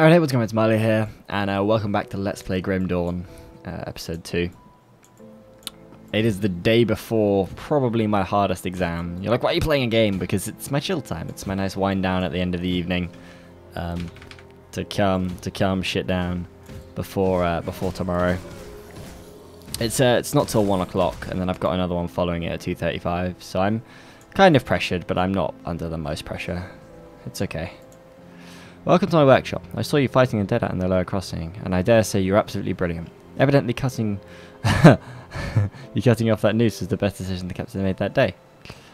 Alright, hey, what's going on? It's Miley here, and welcome back to Let's Play Grim Dawn, episode 2. It is the day before probably my hardest exam. You're like, why are you playing a game? Because it's my chill time. It's my nice wind down at the end of the evening, to calm shit down before tomorrow. It's not till 1 o'clock, and then I've got another one following it at 2:35. So I'm kind of pressured, but I'm not under the most pressure. It's okay. Welcome to my workshop. I saw you fighting a dead-ant in the lower crossing, and I dare say you're absolutely brilliant. Evidently cutting off that noose was the best decision the captain made that day.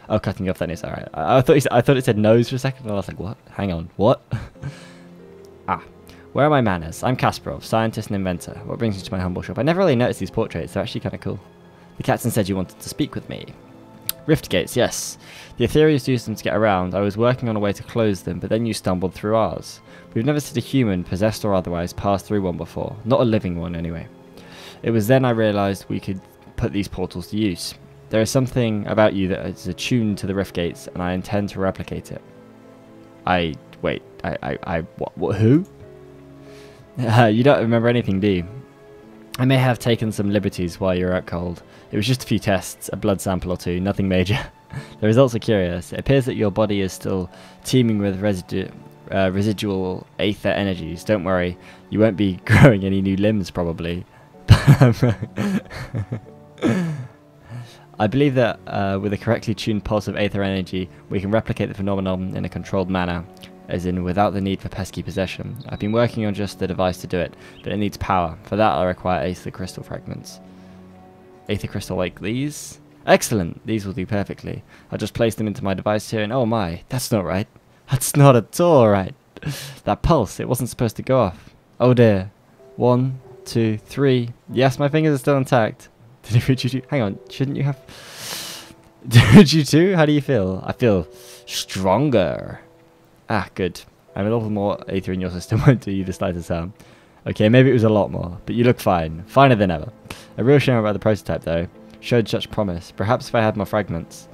Oh, cutting off that noose, alright. I thought it said nose for a second, and I was like, what? Hang on, what? Where are my manners? I'm Kasparov, scientist and inventor. What brings you to my humble shop? I never really noticed these portraits, they're actually kind of cool. The captain said you wanted to speak with me. Rift gates, yes. The Ethereals used them to get around. I was working on a way to close them, but then you stumbled through ours. We've never seen a human, possessed or otherwise, pass through one before. Not a living one, anyway. It was then I realized we could put these portals to use. There is something about you that is attuned to the rift gates, and I intend to replicate it. What, who? You don't remember anything, do you? I may have taken some liberties while you were out cold. It was just a few tests, a blood sample or two, nothing major. The results are curious. It appears that your body is still teeming with residual aether energies. Don't worry, you won't be growing any new limbs probably. I believe that with a correctly tuned pulse of aether energy, we can replicate the phenomenon in a controlled manner, as in without the need for pesky possession. I've been working on just the device to do it, but it needs power. For that I require aether crystal fragments. Aether crystal like these? Excellent! These will do perfectly. I'll just place them into my device here and oh my, that's not right. That's not at all right. That pulse, it wasn't supposed to go off. Oh dear. 1, 2, 3. Yes, my fingers are still intact. Did it reach you too? Hang on, shouldn't you have... Did you too? How do you feel? I feel stronger. Ah, good. I'm a little more aether in your system, won't do you the slightest harm. Okay, maybe it was a lot more, but you look fine. Finer than ever. A real shame about the prototype, though. Showed such promise. Perhaps if I had more fragments.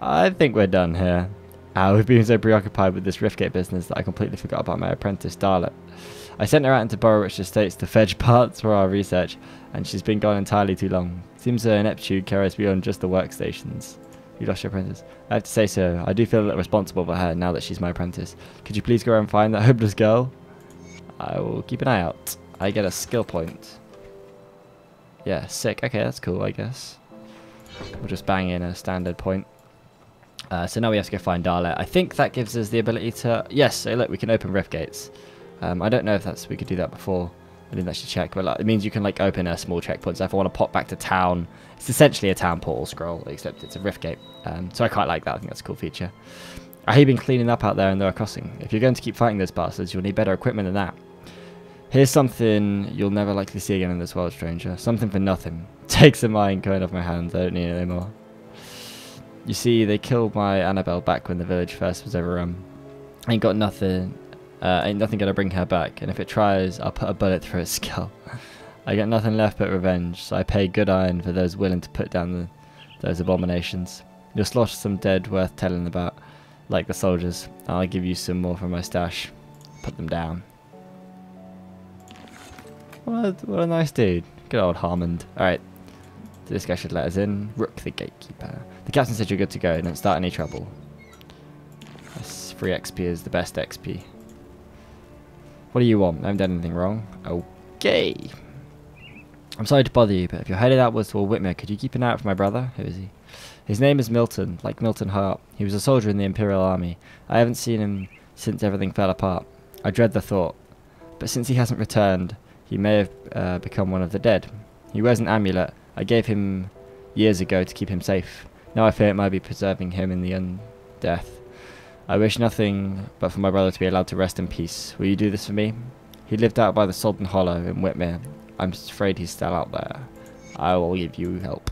I think we're done here. We've been so preoccupied with this Riftgate business that I completely forgot about my apprentice, Darlet. I sent her out into Borrowich Estates to fetch parts for our research, and she's been gone entirely too long. Seems her ineptitude carries beyond just the workstations. You lost your apprentice. I have to say so. I do feel a little responsible for her now that she's my apprentice. Could you please go and find that hopeless girl? I will keep an eye out. I get a skill point. Yeah, sick. Okay, that's cool, I guess. We'll just bang in a standard point. So now we have to go find Darlet. I think that gives us the ability to... Yes, so look, we can open rift gates. I don't know if we could do that before. I didn't actually check, but it means you can open a small checkpoint. So if I want to pop back to town, it's essentially a town portal scroll, except it's a rift gate. So I quite like that. I think that's a cool feature. I hear you've been cleaning up out there in the lower crossing. If you're going to keep fighting those bastards, you'll need better equipment than that. Here's something you'll never likely see again in this world, stranger. Something for nothing. Takes a mind going off my hands. I don't need it anymore. You see, they killed my Annabelle back when the village first was overrun. Ain't got nothing. Ain't nothing gonna bring her back. And if it tries, I'll put a bullet through its skull. I got nothing left but revenge. So I pay good iron for those willing to put down those abominations. You'll slaughter some dead worth telling about, like the soldiers. I'll give you some more from my stash. Put them down. What a nice dude. Good old Harmond. Alright. This guy should let us in. Rook the gatekeeper. The captain said you're good to go. Don't start any trouble. This free XP is the best XP. What do you want? I haven't done anything wrong. Okay. I'm sorry to bother you, but if you're headed outwards toward Whitmer, could you keep an eye out for my brother? Who is he? His name is Milton, like Milton Hart. He was a soldier in the Imperial Army. I haven't seen him since everything fell apart. I dread the thought. But since he hasn't returned, he may have become one of the dead. He wears an amulet. I gave him years ago to keep him safe. Now I fear it might be preserving him in the undeath. I wish nothing but for my brother to be allowed to rest in peace. Will you do this for me? He lived out by the Sodden Hollow in Whitmer. I'm afraid he's still out there. I will give you help.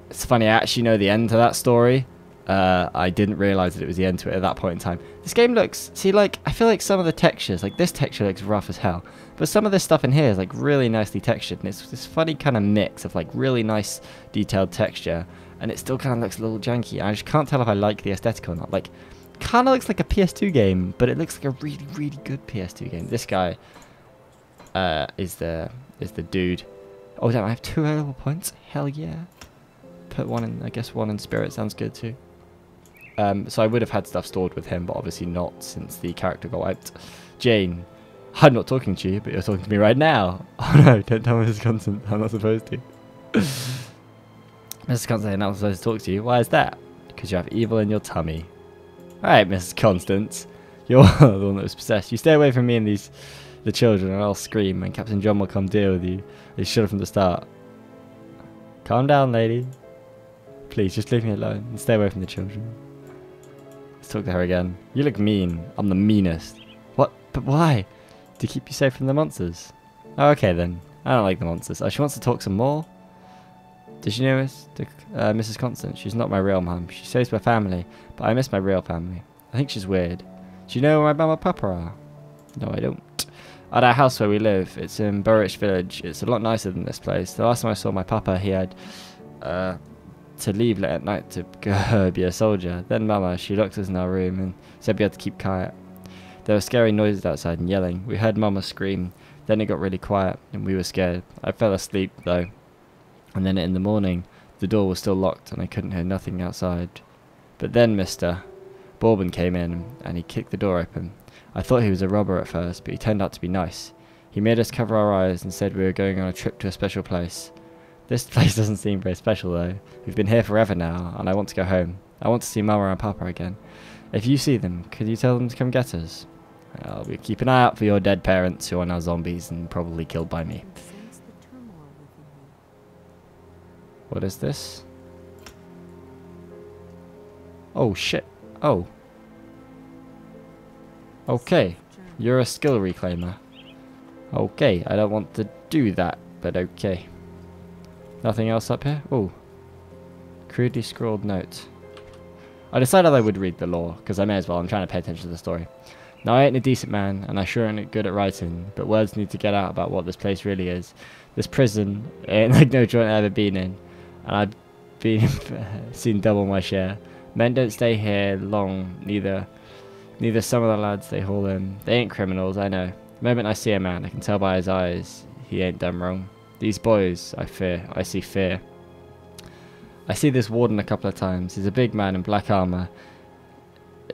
It's funny, I actually know the end to that story. I didn't realise that it was the end to it at that point in time. This game looks... See, I feel like some of the textures... this texture looks rough as hell. But some of this stuff in here is, really nicely textured. And it's this funny kind of mix of, really nice detailed texture. And it still kind of looks a little janky. I just can't tell if I like the aesthetic or not. kind of looks like a PS2 game, but it looks like a really, really good PS2 game. This guy is the dude. Oh, damn, I have 2 available points. Hell yeah. Put one in, I guess 1 in spirit sounds good too. So I would have had stuff stored with him, but obviously not since the character got wiped. Jane, I'm not talking to you, but you're talking to me right now. Oh no, don't tell Mrs. Constant. I'm not supposed to. Mrs. Constant, I'm not supposed to talk to you. Why is that? Because you have evil in your tummy. Alright, Mrs. Constance. You're the one that was possessed. You stay away from me and the children, and I'll scream, and Captain John will come deal with you. He should have from the start. Calm down, lady. Please, just leave me alone and stay away from the children. Let's talk to her again. You look mean. I'm the meanest. What? But why? To keep you safe from the monsters. Oh, okay then. I don't like the monsters. Oh, she wants to talk some more? Did you know Mrs. Constant? She's not my real mum. She saves my family, but I miss my real family. I think she's weird. Do you know where my mum and papa are? No, I don't. At our house where we live, it's in Burrich Village. It's a lot nicer than this place. The last time I saw my papa, he had to leave late at night to go be a soldier. Then Mama, she locked us in our room and said we had to keep quiet. There were scary noises outside and yelling. We heard Mama scream. Then it got really quiet and we were scared. I fell asleep though. And then in the morning, the door was still locked and I couldn't hear nothing outside. But then Mr. Bourbon came in and he kicked the door open. I thought he was a robber at first, but he turned out to be nice. He made us cover our eyes and said we were going on a trip to a special place. This place doesn't seem very special though. We've been here forever now and I want to go home. I want to see Mama and Papa again. If you see them, could you tell them to come get us? We'll keep an eye out for your dead parents who are now zombies and probably killed by me. What is this? Oh shit. Oh. Okay. You're a skill reclaimer. Okay, I don't want to do that, but okay. Nothing else up here? Oh. Crudely scrawled note. I decided I would read the lore, because I may as well. I'm trying to pay attention to the story. Now, I ain't a decent man, and I sure ain't good at writing, but words need to get out about what this place really is. This prison ain't like no joint I've ever been in, and I've been seen double my share. Men don't stay here long, neither some of the lads they haul in. They ain't criminals, I know. The moment I see a man, I can tell by his eyes he ain't done wrong. These boys, I see fear. I see this warden a couple of times. He's a big man in black armour.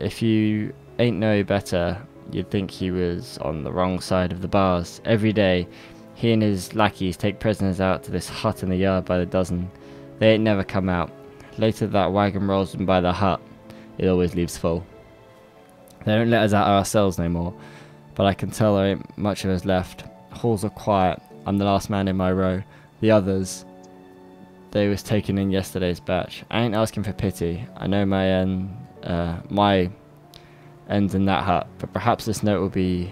If you ain't no better, you'd think he was on the wrong side of the bars. Every day, he and his lackeys take prisoners out to this hut in the yard by the dozen. They ain't never come out. Later that wagon rolls them by the hut. It always leaves full. They don't let us out ourselves no more, but I can tell there ain't much of us left. Halls are quiet. I'm the last man in my row. The others, they was taken in yesterday's batch. I ain't asking for pity. I know my ends in that hut, but perhaps this note will be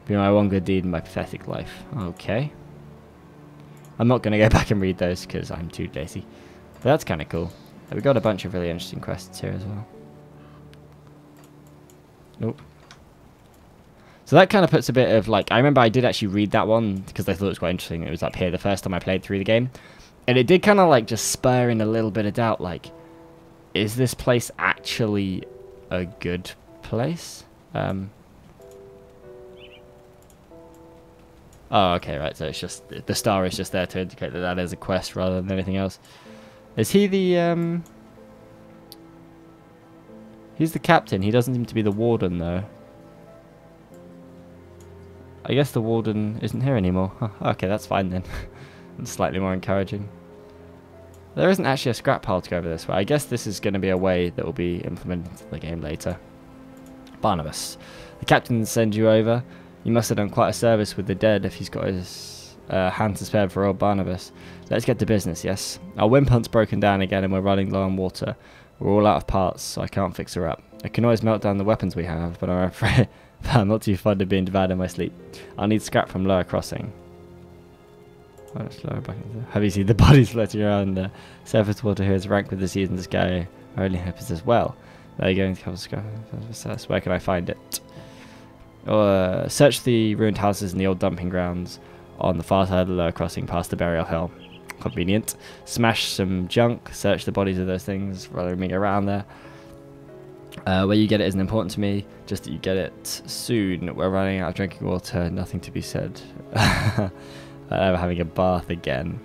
my one good deed in my pathetic life. Okay. I'm not going to go back and read those because I'm too lazy. But that's kind of cool. We got a bunch of really interesting quests here as well. Nope. So that kind of puts a bit of like, I remember I did actually read that one because I thought it was quite interesting. It was up here the first time I played through the game. And it did kind of like just spur in a little bit of doubt, like, is this place actually a good place? Oh, okay, right, so it's just, the star is just there to indicate that that is a quest rather than anything else. Is he the, he's the captain, he doesn't seem to be the warden, though. I guess the warden isn't here anymore. Huh, okay, that's fine then. That's slightly more encouraging. There isn't actually a scrap pile to go over this way. I guess this is going to be a way that will be implemented into the game later. Barnabas. The captain sends you over. You must have done quite a service with the dead if he's got his hand to spare for old Barnabas. Let's get to business, yes? Our wimp hunt's broken down again and we're running low on water. We're all out of parts, so I can't fix her up. I can always melt down the weapons we have, but I'm afraid I'm not too fond of being devoured in my sleep. I'll need scrap from lower crossing. Have you seen the bodies floating around the surface water here is rank with the seas in the sky? I only hope it's as well. There you go into cover scrap. Where can I find it? Search the ruined houses and the old dumping grounds on the far side of the lower crossing past the burial hill. Convenient. Smash some junk. Search the bodies of those things roaming around there. Where you get it isn't important to me, just that you get it soon. We're running out of drinking water, nothing to be said. I'm having a bath again.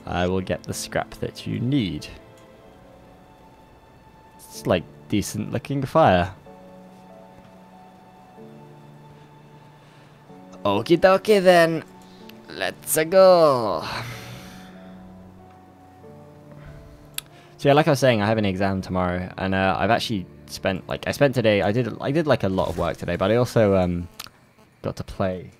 I will get the scrap that you need. It's like decent looking fire. Okie dokie then. Let's go. So yeah, like I was saying, I have an exam tomorrow, and I've actually spent today. I did like a lot of work today, but I also got to play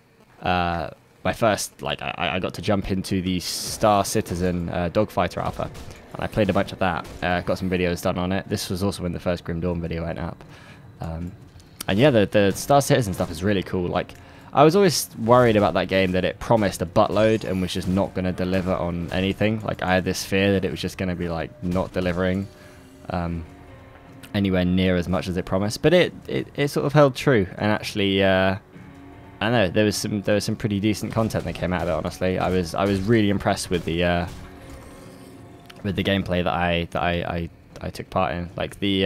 my first I got to jump into the Star Citizen Dogfighter Alpha, and I played a bunch of that. Got some videos done on it. This was also when the first Grim Dawn video went up, and yeah, the Star Citizen stuff is really cool. Like, I was always worried about that game that it promised a buttload and was just not going to deliver on anything. Like, I had this fear that it was just going to be like not delivering anywhere near as much as it promised. But it sort of held true, and actually, I don't know, there was some pretty decent content that came out of it. Honestly, I was really impressed with the gameplay that I took part in. Like the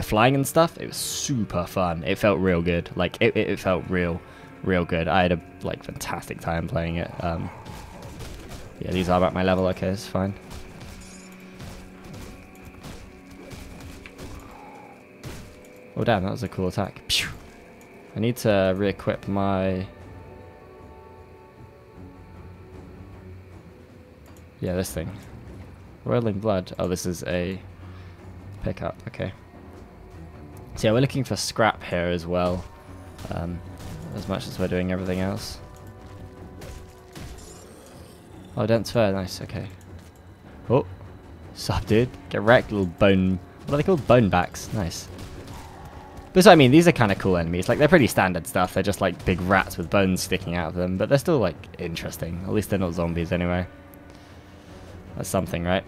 flying and stuff, it was super fun. It felt real good. Like it felt real good. I had a fantastic time playing it. Yeah, these are about my level. Okay, it's fine. Oh damn, that was a cool attack. Pew! I need to re-equip my... Yeah, this thing. Roiling blood. Oh, this is a pickup. Okay. So yeah, we're looking for scrap here as well, as much as we're doing everything else. Oh, dense fur. Nice. Okay. Oh, sup, dude? Get wrecked, little bone. What are they called? Bone backs. Nice. But so, I mean, these are kind of cool enemies. Like, they're pretty standard stuff. They're just like big rats with bones sticking out of them, but they're still like interesting. At least they're not zombies anyway. That's something, right?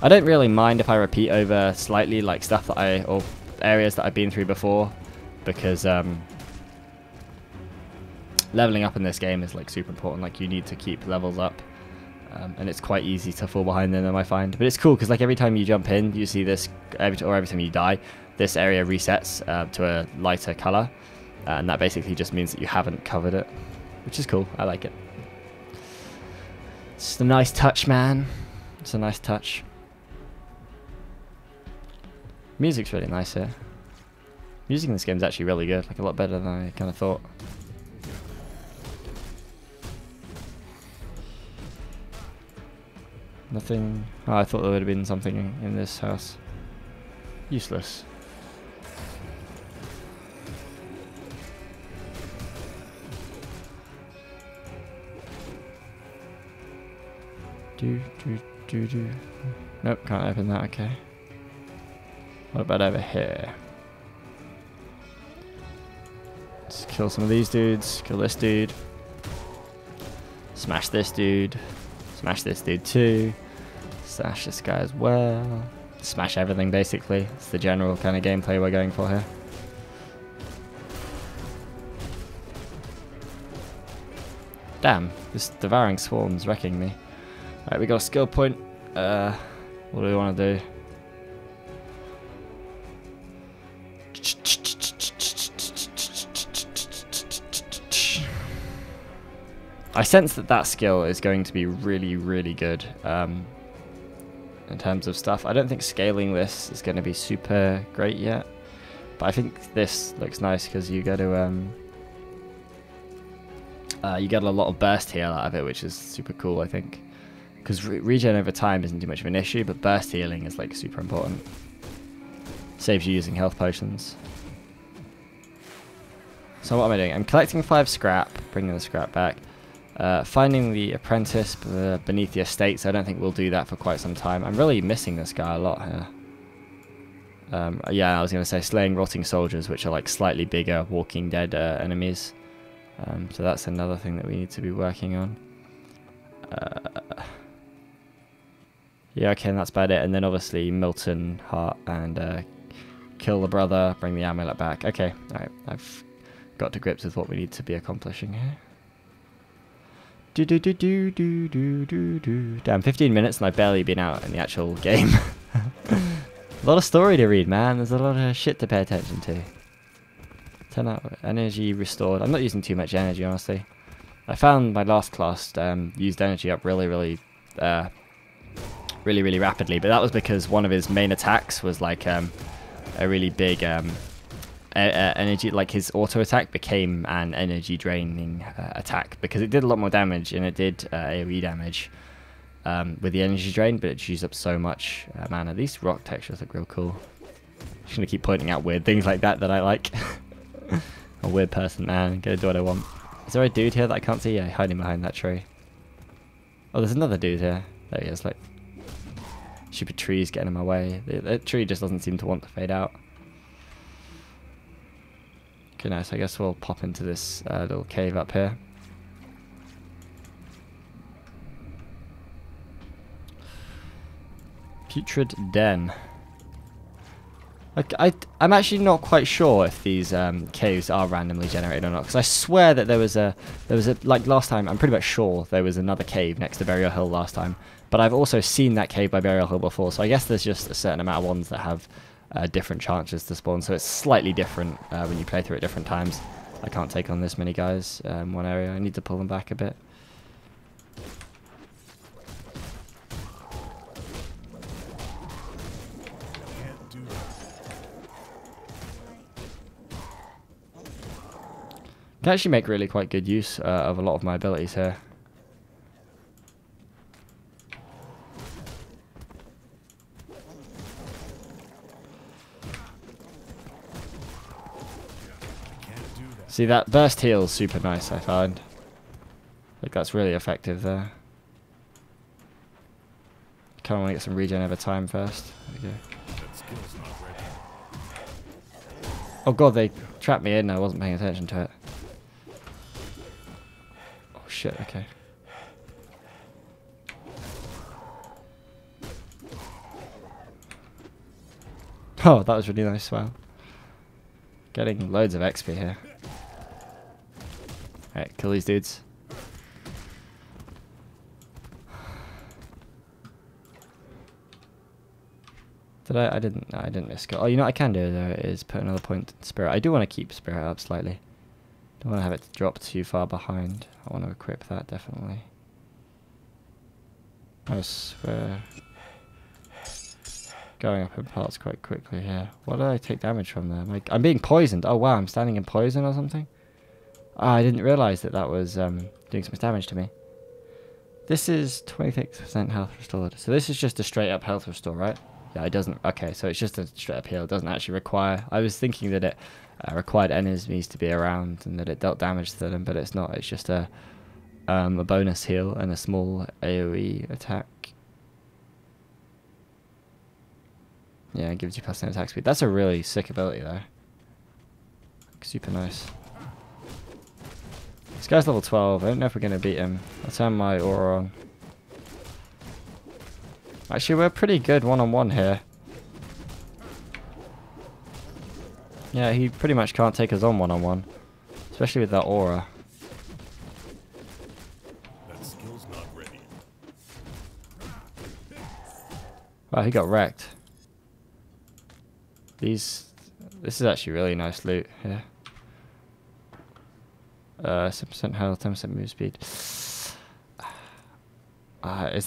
I don't really mind if I repeat over slightly, like stuff that or areas that I've been through before, because leveling up in this game is like super important. Like, you need to keep levels up, and it's quite easy to fall behind in them, I find. But it's cool because like every time you jump in, you see this, every time you die, this area resets to a lighter color, and that basically just means that you haven't covered it, which is cool. I like it. It's a nice touch, man. It's a nice touch. Music's really nice here. Music in this game is actually really good, like a lot better than I kind of thought. Nothing. Oh, I thought there would have been something in this house. Useless. Do. Nope, can't open that. Okay. What about over here? Let's kill some of these dudes. Kill this dude. Smash this dude. Smash this dude too. Smash this guy as well. Smash everything basically. It's the general kind of gameplay we're going for here. Damn, this devouring swarm's wrecking me. Alright, we got a skill point. What do we want to do? I sense that skill is going to be really good in terms of stuff. I don't think scaling this is going to be super great yet, but I think this looks nice because you get to you get a lot of burst heal out of it, which is super cool. I think because regen over time isn't too much of an issue, but burst healing is like super important. Saves you using health potions. So what am I doing? I'm collecting 5 scrap, bringing the scrap back. Finding the apprentice beneath the estates. I don't think we'll do that for quite some time. I'm really missing this guy a lot here. Yeah, I was going to say slaying rotting soldiers, which are like slightly bigger Walking Dead enemies. So that's another thing that we need to be working on. Yeah, okay, and that's about it. And then obviously Milton Heart and kill the brother, bring the amulet back. Okay, alright, I've got to grips with what we need to be accomplishing here. Do do do do do do do do. Damn, 15 minutes and I've barely been out in the actual game. A lot of story to read, man. There's a lot of shit to pay attention to. 10 out energy restored. I'm not using too much energy, honestly. I found my last class used energy up really rapidly, but that was because one of his main attacks was like a really big energy, like his auto attack became an energy draining attack because it did a lot more damage and it did AoE damage with the energy drain, but it used up so much mana. These rock textures look real cool. Just gonna keep pointing out weird things like that I like. A weird person, man. Gonna do what I want. Is there a dude here that I can't see? Yeah, hiding behind that tree. Oh, there's another dude here. There he is, like stupid trees getting in my way. The tree just doesn't seem to want to fade out. Okay, nice. I guess we'll pop into this little cave up here. Putrid Den. I'm actually not quite sure if these caves are randomly generated or not, because I swear that there was a like last time. I'm pretty much sure there was another cave next to Burial Hill last time, but I've also seen that cave by Burial Hill before, so I guess there's just a certain amount of ones that have different chances to spawn, so it's slightly different when you play through at different times. I can't take on this many guys one area. I need to pull them back a bit. Can actually make really quite good use of a lot of my abilities here. See, that burst heal is super nice, I find. Like, that's really effective there. Kind of want to get some regen over time first. There we go. Oh god, they trapped me in. I wasn't paying attention to it. Oh shit, okay. Oh, that was really nice, wow. Getting loads of XP here. Alright, kill these dudes. Did I didn't risk it. Oh, you know what I can do though is put another point in Spirit. I do want to keep Spirit up slightly. Don't want to have it drop too far behind. I want to equip that definitely. I swear. Going up in parts quite quickly here. What did I take damage from there? Like, I'm being poisoned. Oh wow, I'm standing in poison or something? Oh, I didn't realise that that was doing so much damage to me. This is 26% health restored. So this is just a straight up health restore, right? Yeah, it doesn't. Okay, so it's just a straight up heal. It doesn't actually require. I was thinking that it required enemies to be around and that it dealt damage to them, but it's not. It's just a bonus heal and a small AoE attack. Yeah, it gives you +10 attack speed. That's a really sick ability though. Super nice. This guy's level 12. I don't know if we're going to beat him. I'll turn my aura on. Actually, we're pretty good one-on-one here. Yeah, he pretty much can't take us on one-on-one. Especially with that aura. That skill's not ready. Wow, he got wrecked. This is actually really nice loot here. 7% health, 10% move speed. Is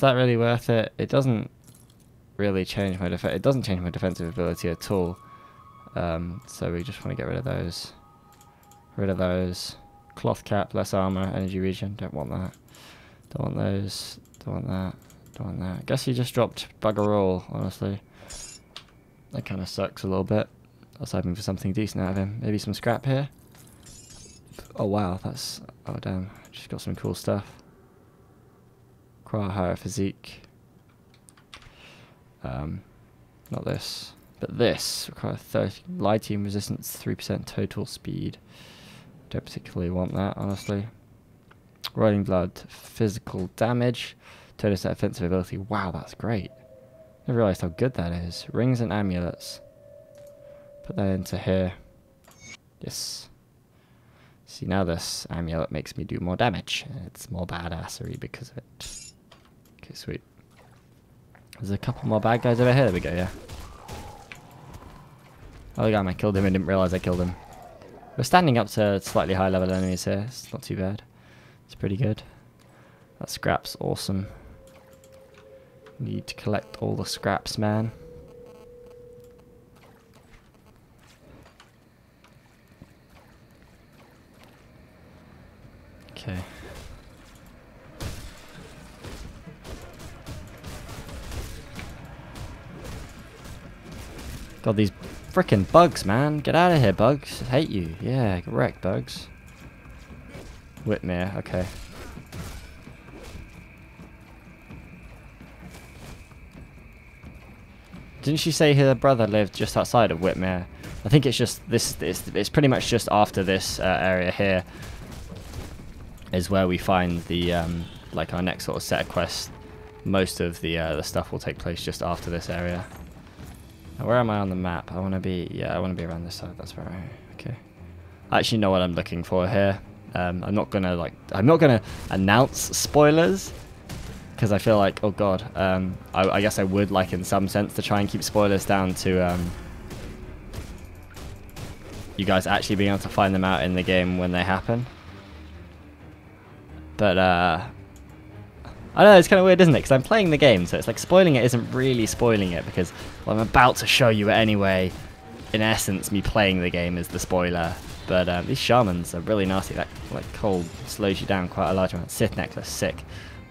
that really worth it? It doesn't really change my defense. It doesn't change my defensive ability at all. So we just want to get rid of those. Rid of those. Cloth cap, less armor, energy regen. Don't want that. Don't want those. Don't want that. Don't want that. I guess he just dropped bugger all, honestly. That kind of sucks a little bit. I was hoping for something decent out of him. Maybe some scrap here. Oh wow, that's... Oh damn, just got some cool stuff. Quite higher physique. Not this. But this requires 30 lighting resistance, 3% total speed. Don't particularly want that, honestly. Rolling blood, physical damage, 20% offensive ability. Wow, that's great. I realised how good that is. Rings and amulets. Put that into here. Yes. See, now this amulet makes me do more damage. It's more badassery because of it. Okay, sweet. There's a couple more bad guys over here. There we go, yeah. Oh, the guy I killed him and didn't realise I killed him. We're standing up to slightly high level enemies here. It's not too bad. It's pretty good. That scrap's awesome. Need to collect all the scraps, man. Okay. God, these frickin' bugs, man. Get out of here, bugs. I hate you. Yeah, get wrecked, bugs. Whitmere, okay. Didn't she say her brother lived just outside of Whitmere? I think it's just this. It's pretty much just after this area here is where we find the like our next sort of set of quests. Most of the stuff will take place just after this area. Now, where am I on the map? I want to be, yeah, I want to be around this side. That's where okay. I actually know what I'm looking for here. I'm not gonna announce spoilers because I feel like, oh god, I guess I would like in some sense to try and keep spoilers down to you guys actually being able to find them out in the game when they happen. But I don't know, it's kind of weird, isn't it? Because I'm playing the game, so it's like spoiling it isn't really spoiling it because what I'm about to show you anyway, in essence, me playing the game is the spoiler. But these shamans are really nasty. That like cold slows you down quite a large amount. Sith necklace, sick.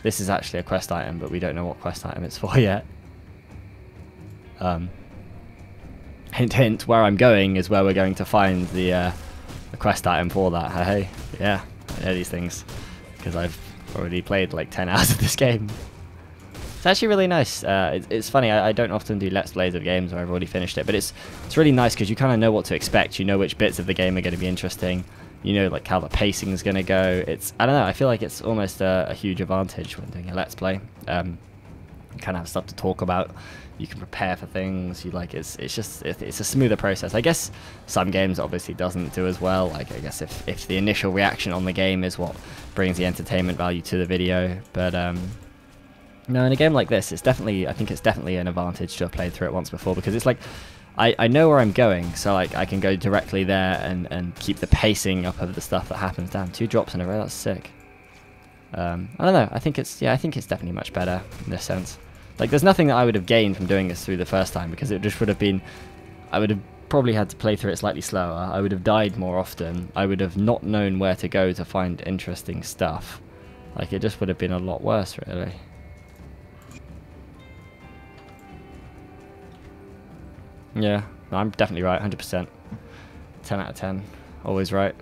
This is actually a quest item, but we don't know what quest item it's for yet. Hint, hint. Where I'm going is where we're going to find the quest item for that. Hey, yeah, I know these things because I've already played like 10 hours of this game. It's actually really nice. It's funny, I don't often do Let's Plays of games where I've already finished it, but it's really nice because you kind of know what to expect. You know which bits of the game are going to be interesting. You know like how the pacing is going to go. I don't know, I feel like it's almost a huge advantage when doing a Let's Play. You kind of have stuff to talk about. You can prepare for things. It's a smoother process. I guess some games obviously doesn't do as well. Like I guess if the initial reaction on the game is what brings the entertainment value to the video, but no, in a game like this, I think it's definitely an advantage to have played through it once before because it's like I know where I'm going, so like I can go directly there and keep the pacing up of the stuff that happens. Damn, 2 drops in a row, that's sick. I don't know. I think it's definitely much better in this sense. Like, there's nothing that I would have gained from doing this through the first time because it just would have been, I would have probably had to play through it slightly slower. I would have died more often. I would have not known where to go to find interesting stuff. Like, it just would have been a lot worse, really. Yeah, no, I'm definitely right, 100%. 10 out of 10. Always right.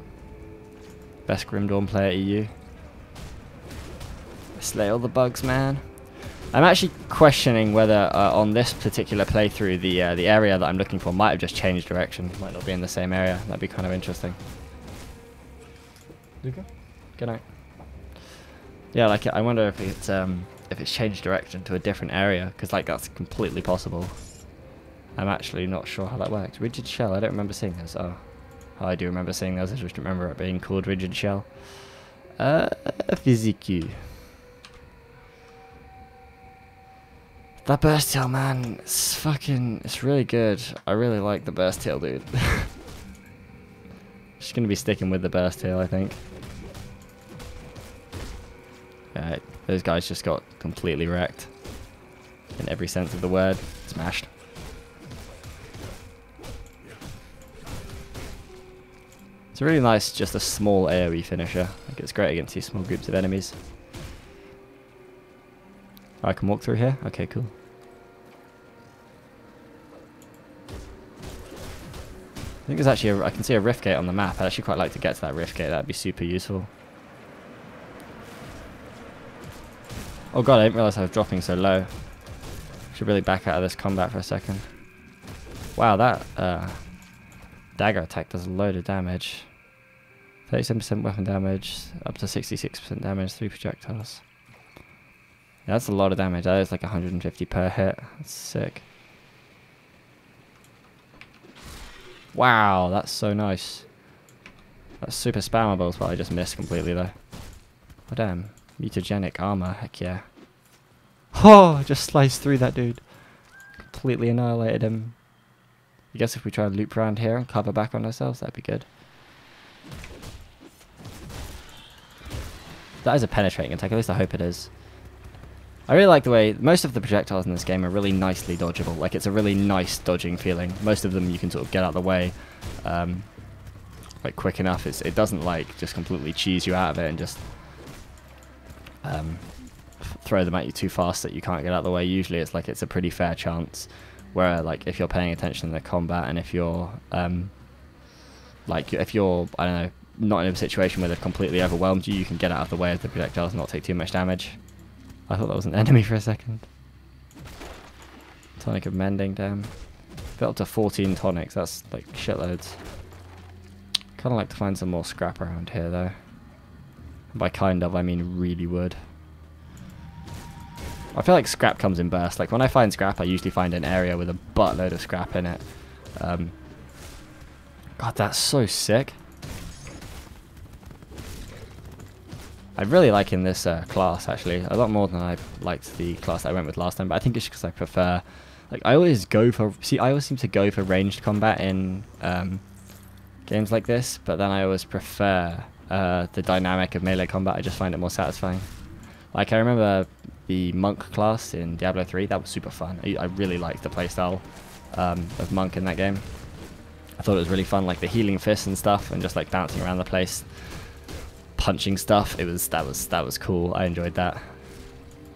Best Grim Dawn player EU. Slay all the bugs, man. I'm actually questioning whether on this particular playthrough the area that I'm looking for might have just changed direction. Might not be in the same area. That'd be kind of interesting. Luca? Good night. Yeah, like I wonder if it's changed direction to a different area because like that's completely possible. I'm actually not sure how that works. Rigid shell. I don't remember seeing this. Oh, I do remember seeing those. I just remember it being called rigid shell. Refugee. That burst tail, man, it's really good. I really like the burst tail, dude. Just gonna be sticking with the burst tail, I think. Alright, those guys just got completely wrecked. In every sense of the word. Smashed. It's really nice, just a small AoE finisher. Like it's great against these small groups of enemies. I can walk through here? Okay, cool. I think there's actually I can see a rift gate on the map. I'd actually quite like to get to that rift gate. That'd be super useful. Oh god, I didn't realise I was dropping so low. Should really back out of this combat for a second. Wow, that dagger attack does a load of damage. 37% weapon damage, up to 66% damage, 3 projectiles. Yeah, that's a lot of damage. That is like 150 per hit. That's sick. Wow, that's so nice. That's super spammable as well. I just missed completely though. Oh damn. Mutagenic armor. Heck yeah. Oh, I just sliced through that dude. Completely annihilated him. I guess if we try to loop around here and cover back on ourselves, that'd be good. That is a penetrating attack. At least I hope it is. I really like the way most of the projectiles in this game are really nicely dodgeable. Like, it's a really nice dodging feeling. Most of them you can sort of get out of the way like quick enough. It doesn't like just completely cheese you out of it and just throw them at you too fast that you can't get out of the way. Usually it's like it's a pretty fair chance. Where like if you're paying attention to the combat and if you're like if you're, I don't know, not in a situation where they've completely overwhelmed you, you can get out of the way of the projectiles and not take too much damage. I thought that was an enemy for a second. Tonic of mending, damn. Got up to 14 tonics, that's like shitloads. Kinda like to find some more scrap around here though. And by kind of, I mean really wood. I feel like scrap comes in bursts. Like when I find scrap, I usually find an area with a buttload of scrap in it. God, that's so sick. I'm really liking this class actually a lot more than I liked the class that I went with last time. But I think it's because I prefer, like I always seem to go for ranged combat in games like this. But then I always prefer the dynamic of melee combat. I just find it more satisfying. Like I remember the monk class in Diablo 3, that was super fun. I really liked the playstyle of monk in that game. I thought it was really fun, like the healing fists and stuff, and just like bouncing around the place, punching stuff. That was cool. I enjoyed that.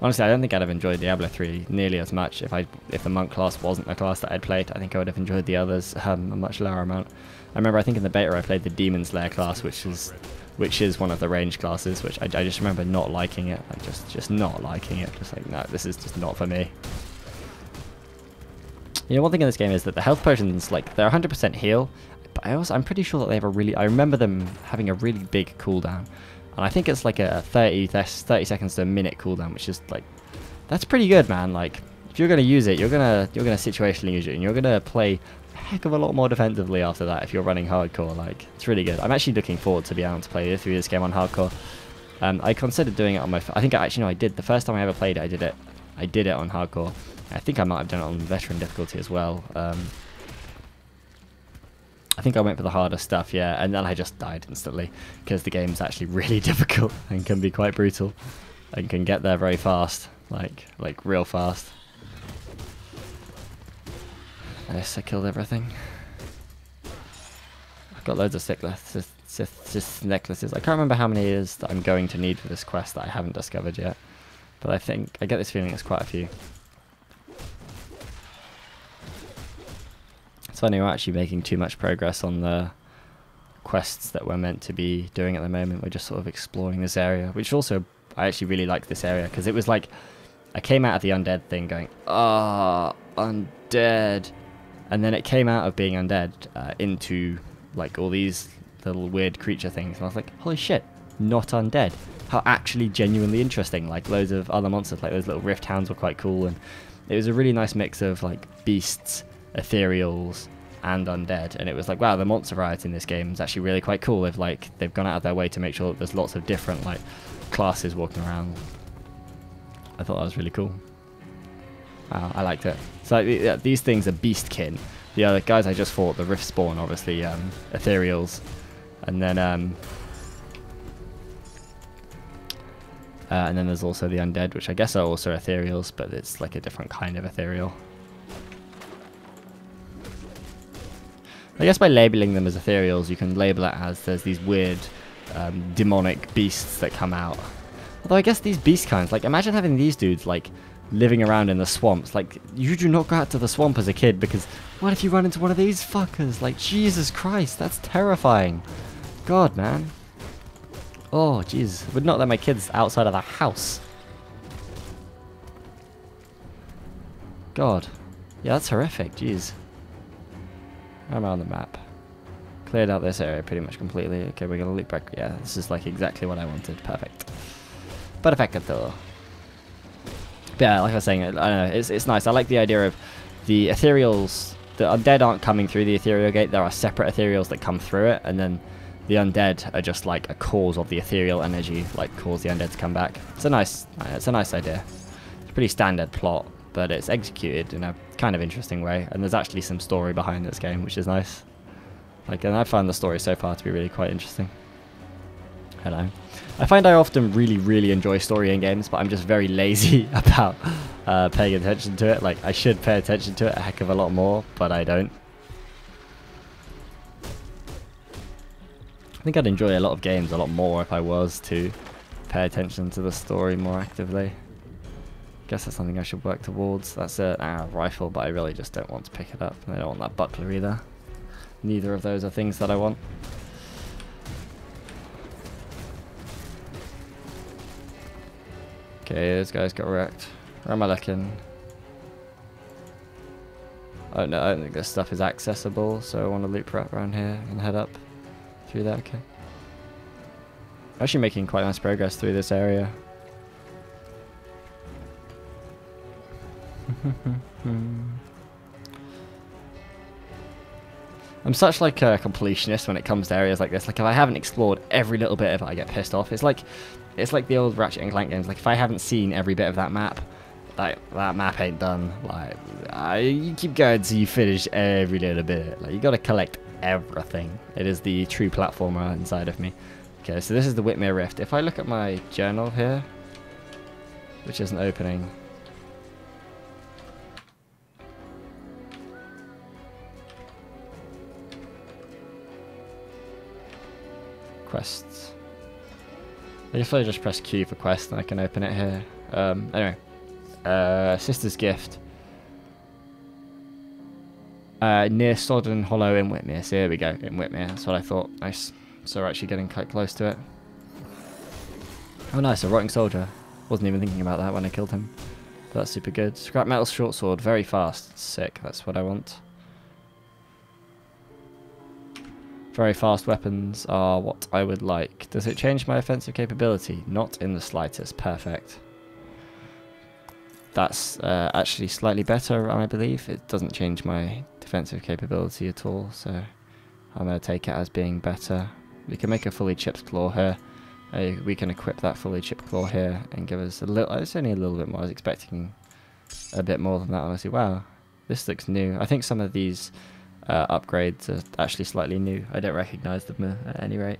Honestly, I don't think I'd have enjoyed Diablo 3 nearly as much if the monk class wasn't a class that I'd played. I think I would have enjoyed the others a much lower amount. I remember, I think in the beta I played the Demon Slayer class, which is one of the range classes, which I just remember not liking it. Like just not liking it. Just like, no, this is just not for me. You know, one thing in this game is that the health potions, like, they're 100% heal, but I'm pretty sure that they have a really, I remember them having a really big cooldown. And I think it's like a 30 seconds to a minute cooldown, which is like, that's pretty good, man. Like, if you're going to use it, you're gonna situationally use it, and you're going to play a heck of a lot more defensively after that if you're running hardcore. Like, it's really good. I'm actually looking forward to be able to play through this game on hardcore. I considered doing it on my, I think actually, no, I did. The first time I ever played it, I did it on hardcore. I think I might have done it on veteran difficulty as well. I think I went for the harder stuff, yeah, and then I just died instantly because the game's actually really difficult and can be quite brutal and can get there very fast, like real fast. Nice, I killed everything. I've got loads of Sith necklaces. I can't remember how many it is that I'm going to need for this quest that I haven't discovered yet, but I get this feeling it's quite a few. It's funny, we're actually making too much progress on the quests that we're meant to be doing at the moment. We're just sort of exploring this area, which also, I actually really like this area, because it was like, I came out of the undead thing going, ah, undead. And then it came out of being undead into like all these little weird creature things. And I was like, holy shit, not undead. How actually genuinely interesting. Like loads of other monsters, like those little rift hounds were quite cool. And it was a really nice mix of like beasts, ethereals, and undead. And it was like, wow, the monster variety in this game is actually really quite cool. They've gone out of their way to make sure that there's lots of different like classes walking around. I thought that was really cool. Wow, I liked it. So these things are beastkin. The other guys I just fought, the rift spawn, obviously ethereals, and then there's also the undead, which I guess are also ethereals, but it's like a different kind of ethereal. I guess by labeling them as ethereals, you can label it as there's these weird demonic beasts that come out. Although I guess these beast kinds, like imagine having these dudes like living around in the swamps. Like, you do not go out to the swamp as a kid, because what if you run into one of these fuckers? Like, Jesus Christ, that's terrifying. God, man. Oh, jeez. I would not let my kids outside of the house. God. Yeah, that's horrific, jeez. I'm on the map. Cleared out this area pretty much completely. Okay, we're gonna loop back. Yeah, this is like exactly what I wanted. Perfect. Perfecto. Yeah, like I was saying, I don't know, it's nice. I like the idea of the ethereals. The undead aren't coming through the ethereal gate. There are separate ethereals that come through it, and then the undead are just like a cause of the ethereal energy, like cause the undead to come back. It's a nice idea. It's a pretty standard plot, but it's executed in a kind of interesting way, and there's actually some story behind this game, which is nice. Like, and I found the story so far to be really quite interesting. Hello. I find I often really enjoy story in games, but I'm just very lazy about paying attention to it. Like, I should pay attention to it a heck of a lot more, but I don't. I think I'd enjoy a lot of games a lot more if I was to pay attention to the story more actively. Guess that's something I should work towards. That's a rifle, but I really just don't want to pick it up. And I don't want that buckler either. Neither of those are things that I want. Okay, those guys got wrecked. Where am I looking? Oh no, I don't think this stuff is accessible, so I want to loop right around here and head up through that. Okay. Actually making quite nice progress through this area. I'm such like a completionist when it comes to areas like this. Like if I haven't explored every little bit of it, I get pissed off. It's like the old Ratchet and Clank games. Like if I haven't seen every bit of that map, like that map ain't done. Like you keep going till you finish every little bit. Like you got to collect everything. It is the true platformer inside of me. Okay, so this is the Whitmere Rift. If I look at my journal here, which isn't opening. Quests. I guess I just press Q for quest and I can open it here. Anyway. Sister's Gift. Near Sodden Hollow in Whitmere. So here we go, in Whitmere. That's what I thought. Nice. So we're actually getting quite close to it. Oh nice, a rotting soldier. Wasn't even thinking about that when I killed him. But that's super good. Scrap metal short sword, very fast. Sick, that's what I want. Very fast weapons are what I would like. Does it change my offensive capability? Not in the slightest. Perfect. That's actually slightly better, I believe. It doesn't change my defensive capability at all, so I'm going to take it as being better. We can make a fully chipped claw here. We can equip that fully chipped claw here and give us a little... It's only a little bit more. I was expecting a bit more than that, honestly. Wow, this looks new. I think some of these upgrades are actually slightly new. I don't recognise them at any rate.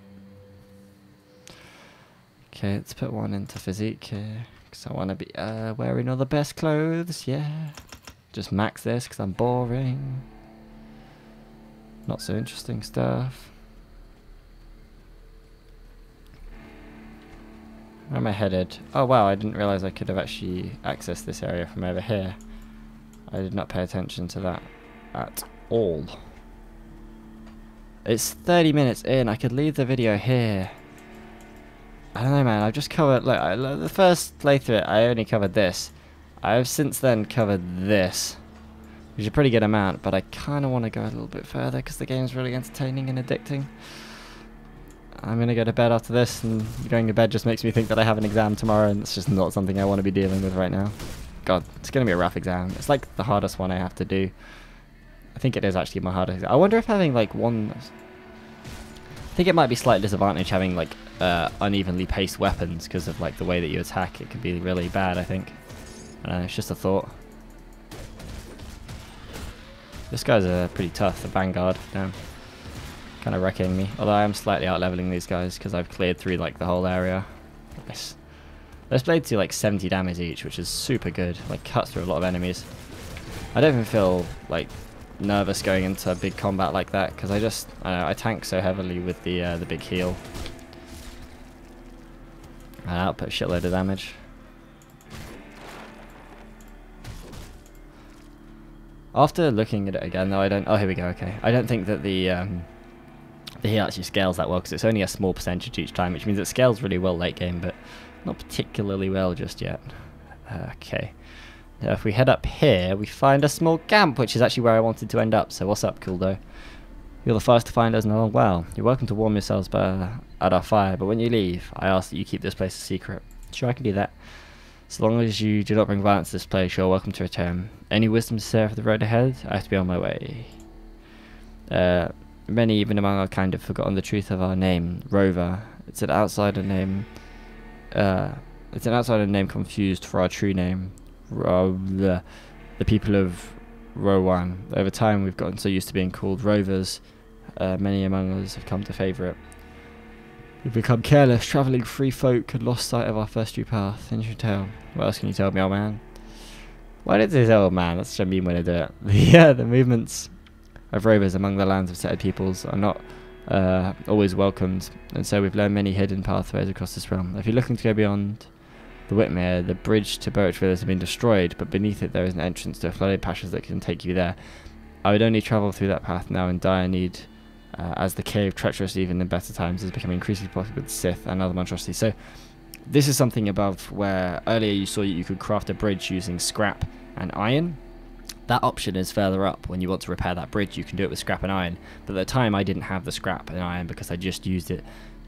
Okay, let's put one into physique here. Because I want to be wearing all the best clothes, yeah. Just max this because I'm boring. Not so interesting stuff. Where am I headed? Oh wow, I didn't realise I could have actually accessed this area from over here. I did not pay attention to that at all. It's 30 minutes in, I could leave the video here. I don't know man, I've just covered, look, the first playthrough I only covered this. I have since then covered this, which is a pretty good amount, but I kind of want to go a little bit further because the game's really entertaining and addicting. I'm going to go to bed after this, and going to bed just makes me think that I have an exam tomorrow, and it's just not something I want to be dealing with right now. God, it's going to be a rough exam. It's like the hardest one I have to do. I think it is actually my hardest exam. I wonder if having like one... I think it might be slight disadvantage having like unevenly paced weapons because of like the way that you attack. It could be really bad, I think. I don't know, it's just a thought. This guy's pretty tough, the Vanguard. Damn. Kind of wrecking me. Although I am slightly out-leveling these guys because I've cleared through like the whole area. Nice. Those blades do like 70 damage each, which is super good. Like cuts through a lot of enemies. I don't even feel like nervous going into big combat like that because I don't know, I tank so heavily with the big heal. And output a shitload of damage. After looking at it again, though, I don't. Oh, here we go. Okay, I don't think that the heal actually scales that well because it's only a small percentage each time, which means it scales really well late game, but not particularly well just yet. Okay. Now if we head up here, we find a small camp, which is actually where I wanted to end up. So what's up, Cooldo? You're the first to find us in a long while. You're welcome to warm yourselves at our fire, but when you leave, I ask that you keep this place a secret. Sure, I can do that. So long as you do not bring violence to this place, you're welcome to return. Any wisdom to share for the road ahead? I have to be on my way. Many even among our kind have forgotten the truth of our name, Rover. It's an outsider name. It's an outsider name confused for our true name, the people of Rowan. Over time, we've gotten so used to being called rovers. Many among us have come to favour it. We've become careless, travelling free folk, and lost sight of our first true path. And you should tell. What else can you tell me, old man? Why did they say old man? That's such a mean way to do it. The movements of rovers among the lands of settled peoples are not always welcomed, and so we've learned many hidden pathways across this realm. If you're looking to go beyond the Whitmere, the bridge to Birchville has been destroyed, but beneath it there is an entrance to flooded passages that can take you there. I would only travel through that path now in dire need, as the cave, treacherous even in better times, is becoming increasingly popular with Sith and other monstrosities. So this is something above where earlier you saw you could craft a bridge using scrap and iron. That option is further up. When you want to repair that bridge, you can do it with scrap and iron. But at the time, I didn't have the scrap and iron because I just used it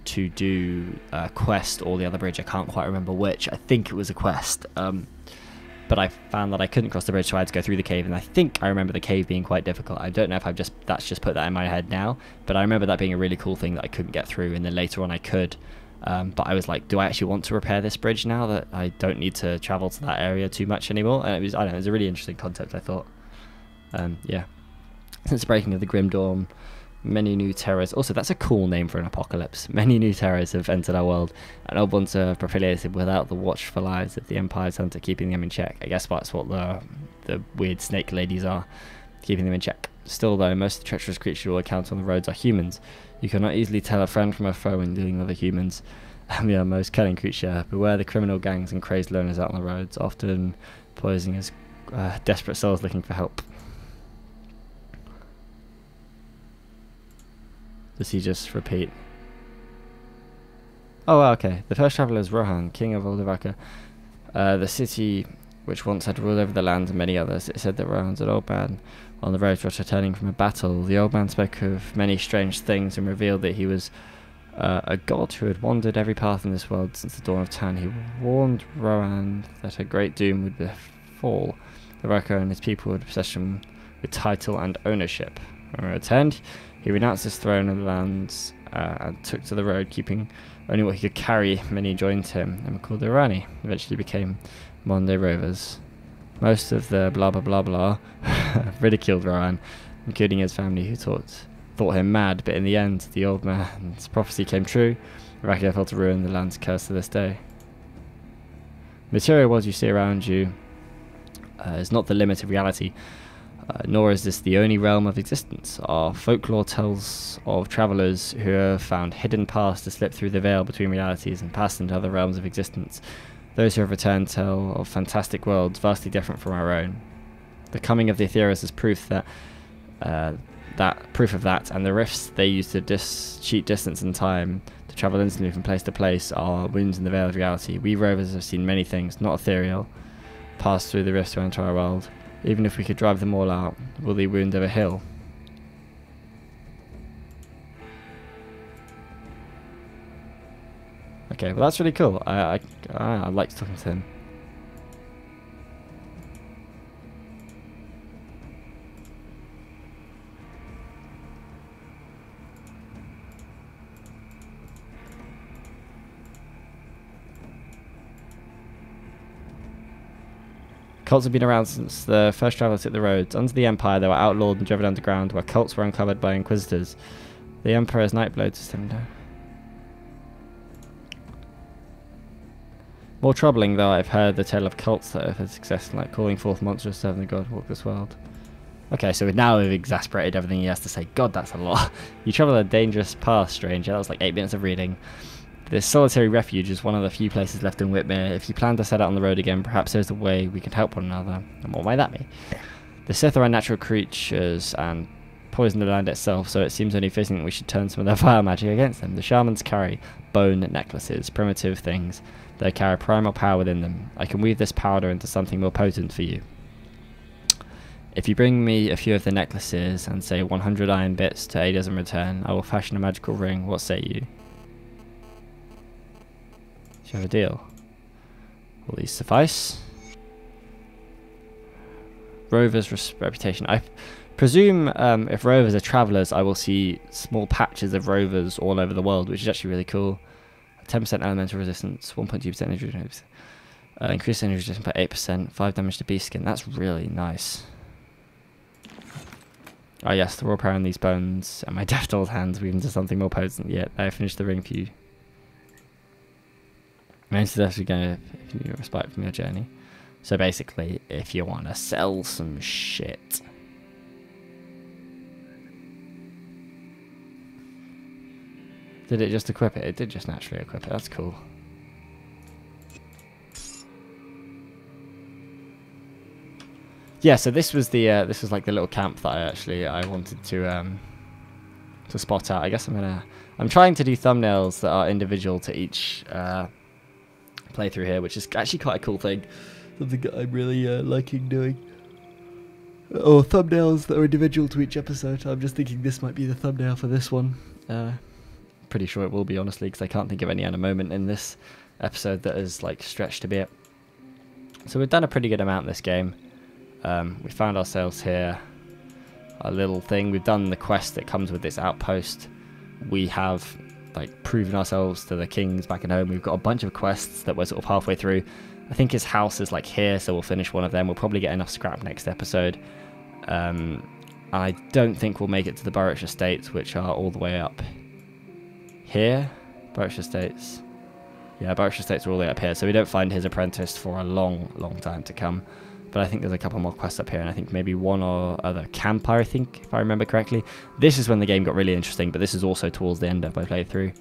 to do a quest or the other bridge. I can't quite remember which. I think it was a quest. But I found that I couldn't cross the bridge, so I had to go through the cave. And I think I remember the cave being quite difficult. I don't know if that's just put that in my head now. But I remember that being a really cool thing that I couldn't get through. And then later on, I could. But I was like, do I actually want to repair this bridge now that I don't need to travel to that area too much anymore? And it was, I don't know, it was a really interesting concept, I thought. Yeah. Since the breaking of the Grim Dawn, many new terrors. Also, that's a cool name for an apocalypse. Many new terrors have entered our world, and old ones are proliferated without the watchful eyes of the Empire's hunter keeping them in check. I guess that's what the weird snake ladies are, keeping them in check. Still, though, most of the treacherous creatures all account on the roads are humans. You cannot easily tell a friend from a foe when dealing with other humans. We are most cunning creature. Beware the criminal gangs and crazed loners out on the roads, often posing as desperate souls looking for help. Does he just repeat? Oh, okay. The first traveller is Rohan, king of Oldavaka, the city which once had ruled over the land and many others. It said that Rohan's an old man on the road was returning from a battle. The old man spoke of many strange things and revealed that he was a god who had wandered every path in this world since the dawn of time. He warned Rohan that a great doom would befall the Raka and his people would possess him with title and ownership. When he returned, he renounced his throne and lands and took to the road, keeping only what he could carry. Many joined him and were called the Irani. Eventually became modern-day rovers. Most of the blah blah blah blah ridiculed Rohan, including his family, who thought him mad. But in the end, the old man's prophecy came true. Iraqi fell to ruin, the land's cursed to this day. Material world you see around you is not the limit of reality. Nor is this the only realm of existence. Our folklore tells of travellers who have found hidden paths to slip through the veil between realities and pass into other realms of existence. Those who have returned tell of fantastic worlds vastly different from our own. The coming of the Aetherius is proof that proof of that, and the rifts they use to cheat distance and time to travel instantly from place to place are wounds in the veil of reality. We rovers have seen many things, not ethereal, pass through the rifts to enter our world. Even if we could drive them all out, will they wound ever heal? Okay, well that's really cool. I liked talking to him. Cults have been around since the first travellers took the roads. Under the Empire, they were outlawed and driven underground, where cults were uncovered by inquisitors. The Emperor's Nightblade system. More troubling, though, I've heard the tale of cults that have had success, like calling forth monsters serving the god who walk this world. Okay, so now we've exasperated everything he has to say. God, that's a lot. You travel a dangerous path, stranger. That was like 8 minutes of reading. This solitary refuge is one of the few places left in Whitmere. If you plan to set out on the road again, perhaps there's a way we could help one another. And what might that be? The Sith are unnatural creatures and poison the land itself, so it seems only fitting that we should turn some of their fire magic against them. The shamans carry bone necklaces, primitive things. They carry primal power within them. I can weave this powder into something more potent for you. If you bring me a few of the necklaces and say 100 iron bits to aid us in return, I will fashion a magical ring. What say you? Do you have a deal? Will these suffice? Rover's reputation. Presume if rovers are travellers, I will see small patches of rovers all over the world, which is actually really cool. 10% elemental resistance, 1.2% energy resistance, increased energy resistance by 8%, 5 damage to beast skin. That's really nice. Oh yes, the raw power in these bones and my Death Doll's hands weave into something more potent. Yet I finished the ring for you. I'm actually going to give you respite from your journey. So basically, if you want to sell some shit. Did it just equip it? It did just naturally equip it. That's cool. Yeah, so this was the this was like the little camp that I wanted to spot out. I guess I'm trying to do thumbnails that are individual to each playthrough here, which is actually quite a cool thing. Something that I'm really liking doing. Or thumbnails that are individual to each episode. I'm just thinking this might be the thumbnail for this one. Pretty sure it will be, honestly, because I can't think of any other moment in this episode that is like stretched a bit. So we've done a pretty good amount this game. We found ourselves here a little thing. We've done the quest that comes with this outpost. We have like proven ourselves to the kings back at home. We've got a bunch of quests that we're sort of halfway through. I think his house is like here, so we'll finish one of them. We'll probably get enough scrap next episode. I don't think we'll make it to the Burridge Estates, which are all the way up here. Burridge Estates. Yeah, Burridge Estates are all the way up here, so we don't find his apprentice for a long time to come. But I think there's a couple more quests up here, and I think maybe one or other camp, I think, if I remember correctly. This is when the game got really interesting, but this is also towards the end of my playthrough.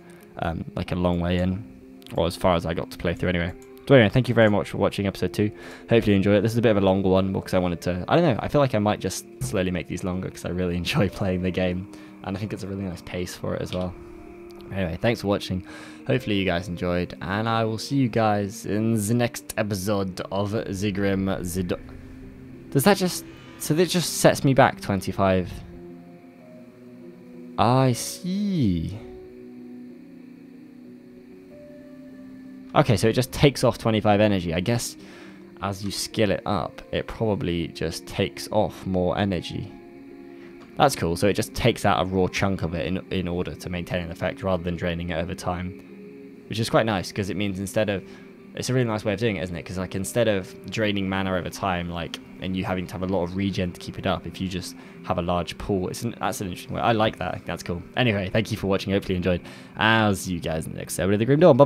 Like a long way in, or as far as I got to play through anyway. So anyway, thank you very much for watching episode 2. Hopefully you enjoy it. This is a bit of a longer one, because I wanted to, I don't know, I feel like I might just slowly make these longer, because I really enjoy playing the game. And I think it's a really nice pace for it as well. Anyway, thanks for watching. Hopefully you guys enjoyed, and I will see you guys in the next episode of Zigrim Zid. Does that just... So that just sets me back 25. I see. Okay, so it just takes off 25 energy. I guess as you skill it up, it probably just takes off more energy. That's cool. So it just takes out a raw chunk of it in order to maintain an effect rather than draining it over time. Which is quite nice, because it means instead of... It's a really nice way of doing it, isn't it? Because like instead of draining mana over time, like, and you having to have a lot of regen to keep it up, if you just have a large pool, that's an interesting way. I like that. That's cool. Anyway, thank you for watching. Hopefully you enjoyed. I'll see you guys in the next episode of the Grim Dawn. Bye.